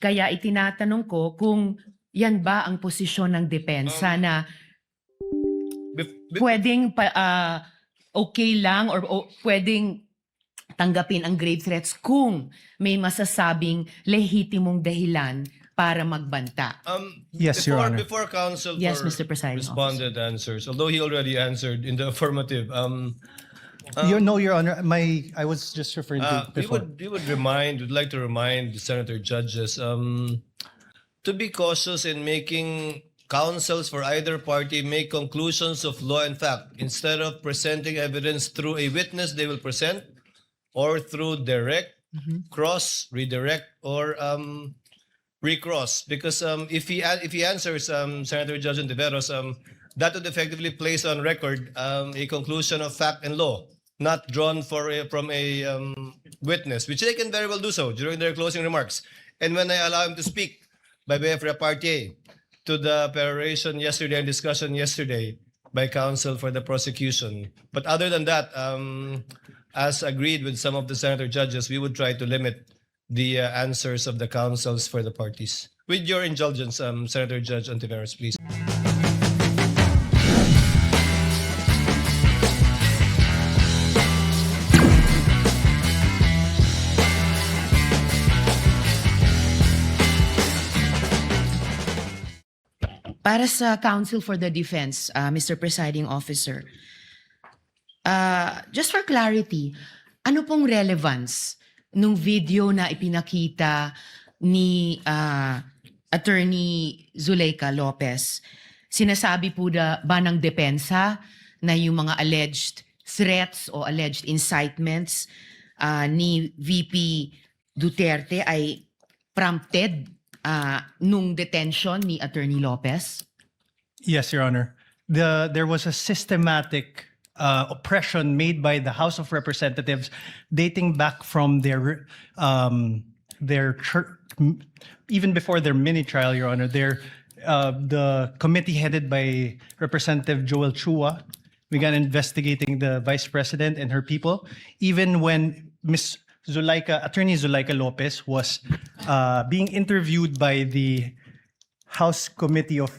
Kaya itinatanong ko kung yan ba ang posisyon ng depensa na pwedeng okay lang or pwedeng tanggapin ang grave threats kung may masasabing lehitimong dahilan para magbanta. Yes, Your Honor. Before counsel Yes, for Mr. Presiding responded answers, although he already answered in the affirmative, No, Your Honor. I was just referring to before. would like to remind the senator judges to be cautious in making counsels for either party make conclusions of law and fact instead of presenting evidence through a witness they will present or through direct, cross, redirect, or recross. Because if he answers Senator Judge Ontiveros, that would effectively place on record a conclusion of fact and law, not drawn from a witness, which they can very well do so during their closing remarks. And when I allow him to speak by way of repartee to the peroration yesterday and discussion yesterday by counsel for the prosecution. But other than that, as agreed with some of the senator judges, we would try to limit the answers of the counsels for the parties. With your indulgence, Senator Judge Ontiveros, please. Para sa counsel for the defense, Mr. Presiding Officer, just for clarity, ano pong relevance nung video na ipinakita ni Attorney Zuleika Lopez? Sinasabi po ba ng depensa na yung mga alleged threats o alleged incitements ni VP Duterte ay prompted nung detention ni Attorney Lopez? Yes, Your Honor. There was a systematic oppression made by the House of Representatives dating back from their even before their mini trial, Your Honor. The committee headed by Representative Joel Chua began investigating the Vice President and her people, even when Attorney Zuleika Lopez was being interviewed by the House Committee of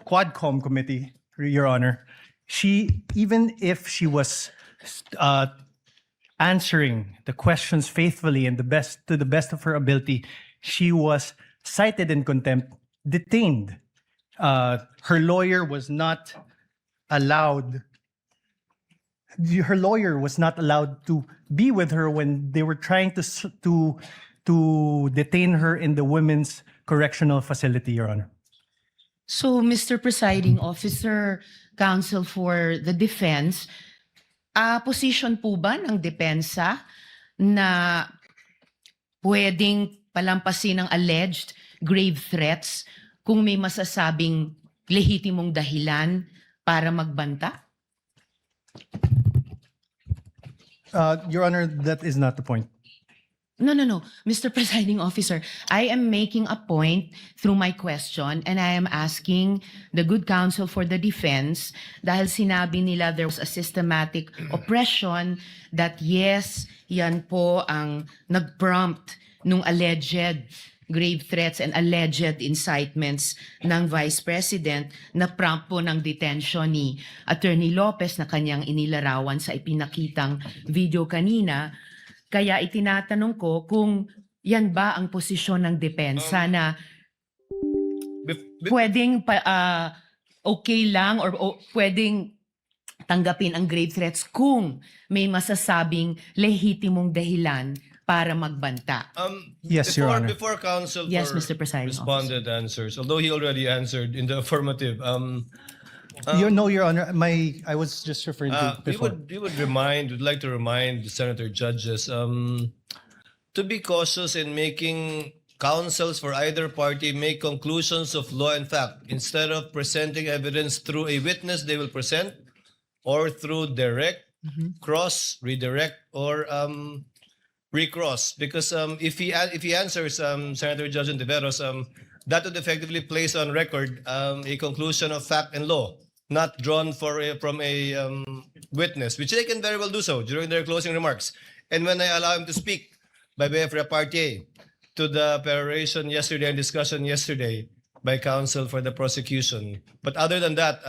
Quadcom Committee, Your Honor. Even if she was answering the questions faithfully and to the best of her ability, she was cited in contempt, detained. Her lawyer was not allowed. Her lawyer was not allowed to be with her when they were trying to detain her in the women's correctional facility, Your Honor. So, Mr. Presiding Officer, counsel for the defense, position po ba ng depensa na pwedeng palampasin ng alleged grave threats kung may masasabing lehitimong dahilan para magbanta? Your Honor, that is not the point. No. Mr. Presiding Officer, I am making a point through my question and I am asking the good counsel for the defense dahil sinabi nila there was a systematic oppression that yes, yan po ang nag-prompt nung alleged grave threats and alleged incitements ng Vice President na prompt po ng detention ni Attorney Lopez na kanyang inilarawan sa ipinakitang video kanina. Kaya itinatanong ko kung yan ba ang posisyon ng depensa na pwedeng okay lang or pwedeng tanggapin ang grave threats kung may masasabing lehitimong dahilan para magbanta. Yes, Your Honor. Before counsel Yes, for Mr. Presiding responded answers, although he already answered in the affirmative, No, Your Honor. I was just referring to before. would like to remind the senator judges to be cautious in making counsels for either party make conclusions of law and fact instead of presenting evidence through a witness they will present or through direct, cross, redirect, or recross. Because if he answers Senator Judge Ontiveros, that would effectively place on record a conclusion of fact and law, not drawn from a witness, which they can very well do so during their closing remarks. And when I allow him to speak by way of repartee to the peroration yesterday and discussion yesterday by counsel for the prosecution. But other than that,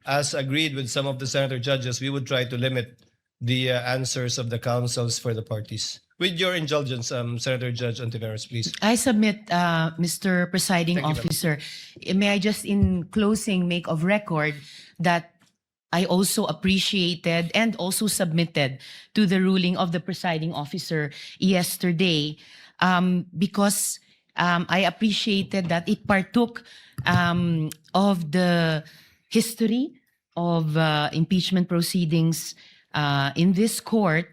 as agreed with some of the senator judges, we would try to limit the answers of the counsels for the parties. With your indulgence, Senator Judge Ontiveros, please. I submit, Mr. Presiding Thank you, ma'am. Officer, may I just in closing make of record that I also appreciated and also submitted to the ruling of the presiding officer yesterday because I appreciated that it partook of the history of impeachment proceedings in this court.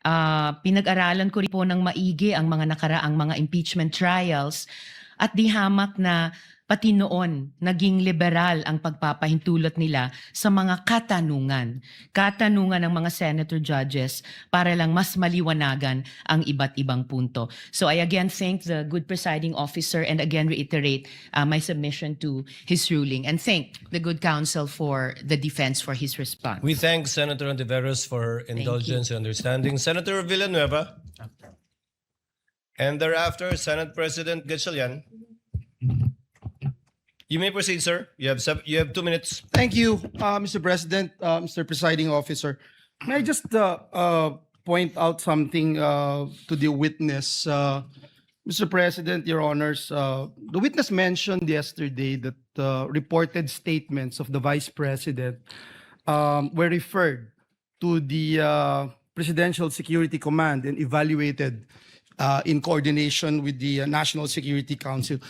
Pinag-aralan ko rin po ng maigi ang mga nakaraang mga impeachment trials at di hamak na pati noon naging liberal ang pagpapahintulot nila sa mga katanungan ng mga senator judges para lang mas maliwanagan ang iba't ibang punto. So I again thank the good presiding officer and again reiterate my submission to his ruling and thank the good counsel for the defense for his response. We thank Senator Ontiveros for her indulgence and understanding. Senator Villanueva. And thereafter, Senate President Gatchalian. You may proceed, sir. You have 2 minutes. Thank you, Mr. President, Mr. Presiding Officer. May I just point out something to the witness? Mr. President, Your Honors, the witness mentioned yesterday that reported statements of the Vice President were referred to the Presidential Security Command and evaluated in coordination with the National Security Council.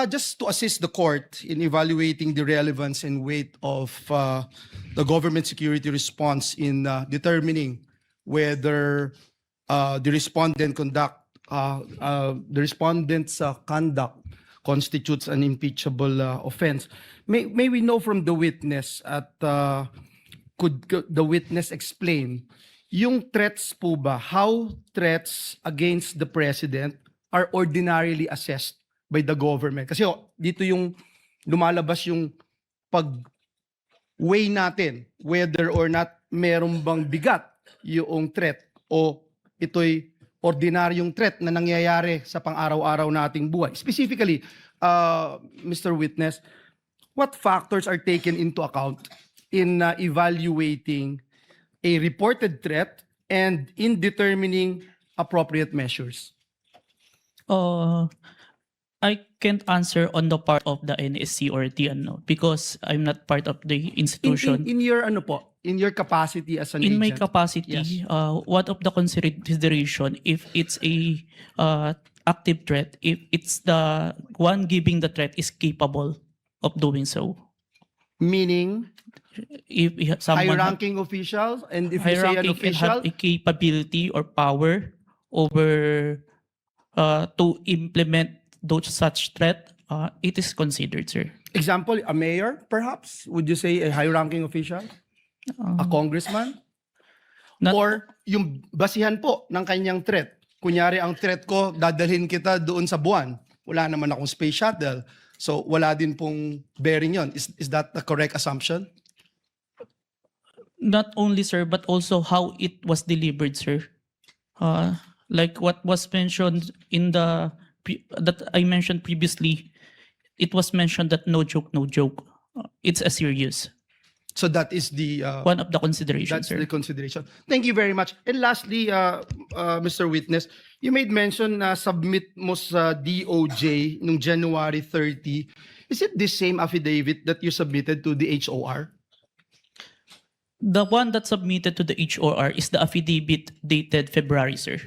Just to assist the court in evaluating the relevance and weight of the government security response in determining whether the respondent's conduct constitutes an impeachable offense. May we know from the witness could the witness explain yung threats po ba, how threats against the president are ordinarily assessed by the government? Kasi dito yung lumalabas yung pag-weigh natin whether or not meron bang bigat yung threat o ito'y ordinaryong threat na nangyayari sa pang-araw-araw nating buhay. Specifically, Mr. Witness, what factors are taken into account in evaluating a reported threat and in determining appropriate measures? I can't answer on the part of the NSC or TNO because I'm not part of the institution. In your in your capacity as an In agent? my capacity, Yes. one of the consideration if it's a active threat, if it's the one giving the threat is capable of doing so. Meaning If someone high-ranking officials, and if you say an high-ranking and have official, a capability or power over to implement those such threat, it is considered, sir. example, a mayor, perhaps? Would you say a high-ranking official? A congressman? Not- Or yung basihan po ng kanyang threat. Kunyari, ang threat ko, dadalhin kita doon sa buwan. Wala naman akong space shuttle. So, wala din pong bearing yon. Is that the correct assumption? Not only, sir, but also how it was delivered, sir. Like what was mentioned in that I mentioned previously, it was mentioned that no joke, no joke. It's a serious. So, that is the... One of the considerations, That's sir. the consideration. Thank you very much. And lastly, Mr. Witness, you made mention na submit mo sa DOJ noong January 30. Is it the same affidavit that you submitted to the HOR? The one that submitted to the HOR is the affidavit dated February, sir.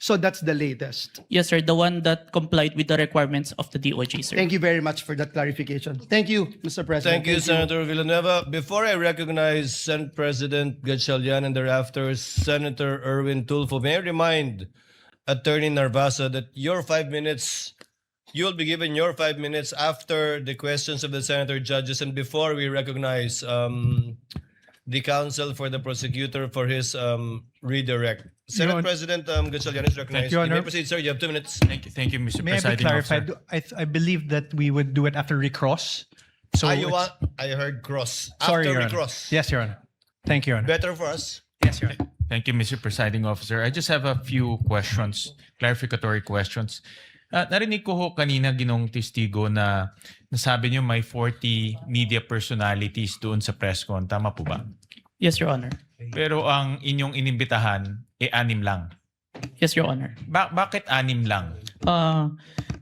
So that's the latest. Yes, sir. The one that complied with the requirements of the DOJ, sir. Thank you very much for that clarification. Thank you, Mr. President. Thank you, Senator Villanueva. Before I recognize Senate President Gatchalian and thereafter Senator Erwin Tulfo, may I remind Attorney Narvasa that your 5 minutes, you will be given your 5 minutes after the questions of the senator judges and before we recognize the counsel for the prosecutor for his redirect. Senate Honor- President Gatchalian is recognized. you, You may Honor. proceed, sir. You have 2 minutes. Thank you, Mr. May I be Presiding clarified? Officer. I believe that we would do it after recross. So You it's- want? I heard cross. sorry, After Your we Honor. cross. Yes, Your Honor. Thank you, Your Honor. Better for us. Yes, Your Honor. Thank you, Mr. Presiding Officer. I just have a few questions, clarificatory questions. Narinig ko ho kanina, Ginong Testigo, na nasabi niyo may 40 media personalities doon sa press con. Tama po ba? Yes, Your Honor. Pero ang inyong inimbitahan, 6 lang. Yes, Your Honor. Bakit 6 lang?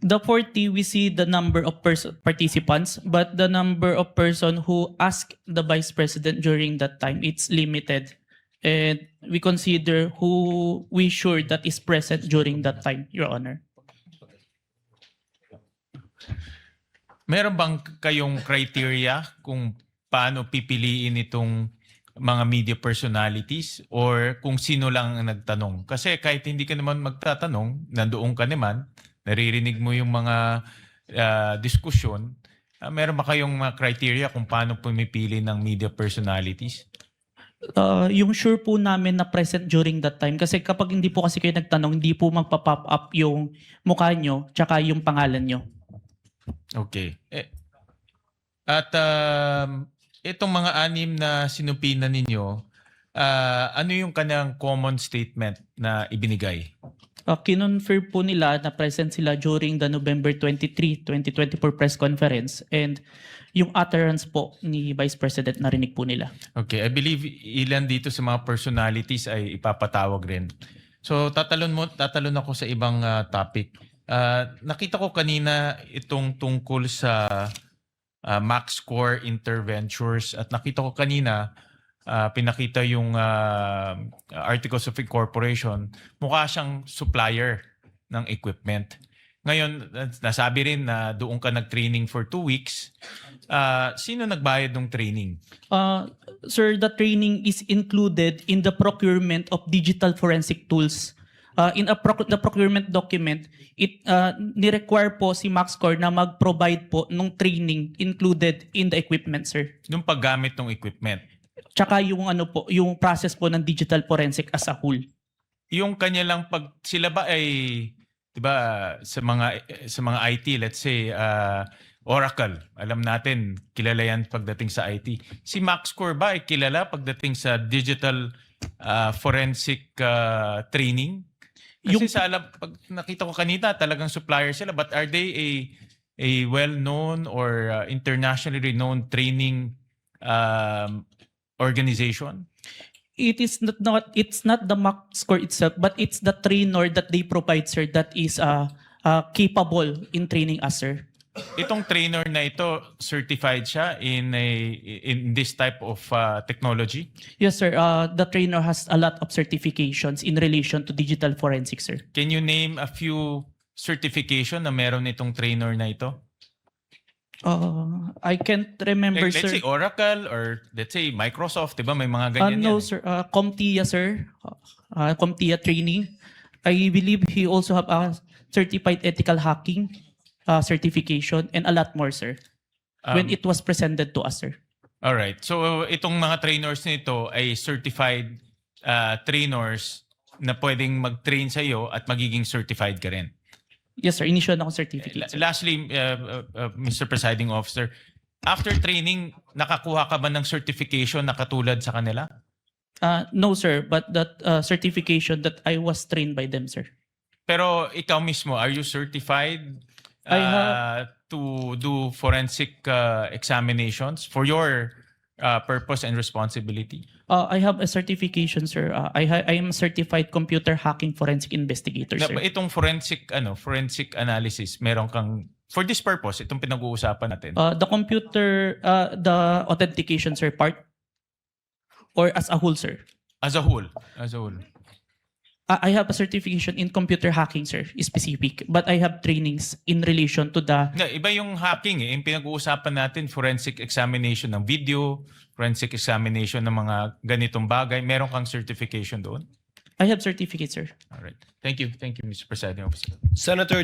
The 40, we see the number of participants, but the number of person who asked the Vice President during that time, it's limited. And we consider who we sure that is present during that time, Your Honor. Meron bang kayong criteria kung paano pipiliin itong mga media personalities or kung sino lang ang nagtanong? Kasi kahit hindi ka naman magtatanong, nandoon ka naman, naririnig mo yung mga diskusyon, meron ba kayong mga criteria kung paano pumipili ng media personalities? Yung sure po namin na present during that time, kasi kapag hindi po kasi kayo nagtanong, hindi po magpa-pop up yung mukha nyo tsaka yung pangalan nyo. Okay. At itong mga 6 na sinupinan ninyo, ano yung kanyang common statement na ibinigay? Kinonfirm po nila na present sila during the November 23, 2024 press conference, and yung utterance po ni Vice President narinig po nila. Okay, I believe ilan dito sa mga personalities ay ipapatawag rin. So tatalon ako sa ibang topic. Nakita ko kanina itong tungkol sa MaxCore Interventures at nakita ko kanina pinakita yung Articles of Incorporation. Mukha siyang supplier ng equipment. Ngayon, nasabi rin na doon ka nag-training for 2 weeks. Sino nagbayad ng training? Sir, the training is included in the procurement of digital forensic tools. In the procurement document, it ni-require po si MaxCore na mag-provide po ng training included in the equipment, sir. Nung paggamit ng equipment. Tsaka yung yung process po ng digital forensic as a whole. Yung kanya lang sila ba ay 'di ba sa mga IT, let's say Oracle, alam natin kilala yan pagdating sa IT. Si MaxCore ba ay kilala pagdating sa digital forensic training? Kasi pag nakita ko kanina talagang supplier sila, but are they a well-known or internationally renowned training organization? It's not the MaxCore itself, but it's the trainer that they provide, sir, that is capable in training us, sir. Itong trainer na ito, certified siya in this type of technology? Yes, sir. The trainer has a lot of certifications in relation to digital forensics, sir. Can you name a few certification na meron itong trainer na ito? I can't remember, Let's sir. say Oracle or let's say Microsoft, di ba? May mga ganyan No, yan. sir. CompTIA, sir. CompTIA training. I believe he also have a certified ethical hacking certification and a lot more, sir. When it was presented to us, sir. All right. So itong mga trainers nito ay certified trainers na pwedeng mag-train sa iyo at magiging certified ka rin. Yes, sir. Initial na akong certificate, sir. Lastly, Mr. Presiding Officer, after training, nakakuha ka ba ng certification na katulad sa kanila? No, sir. But that certification that I was trained by them, sir. Pero ikaw mismo, are you certified to do forensic examinations for your purpose and responsibility? I have a certification, sir. I am a certified computer hacking forensic investigator, sir. Itong forensic analysis, meron kang for this purpose, itong pinag-uusapan natin. The computer, the authentication, sir, part or as a whole, sir? As a whole. I have a certification in computer hacking, sir, specific. But I have trainings in relation to the... Iba yung hacking eh. Yung pinag-uusapan natin, forensic examination ng video, forensic examination ng mga ganitong bagay. Meron kang certification doon? I have certificate, sir. All right. Thank you, Mr. Presiding Officer. Senator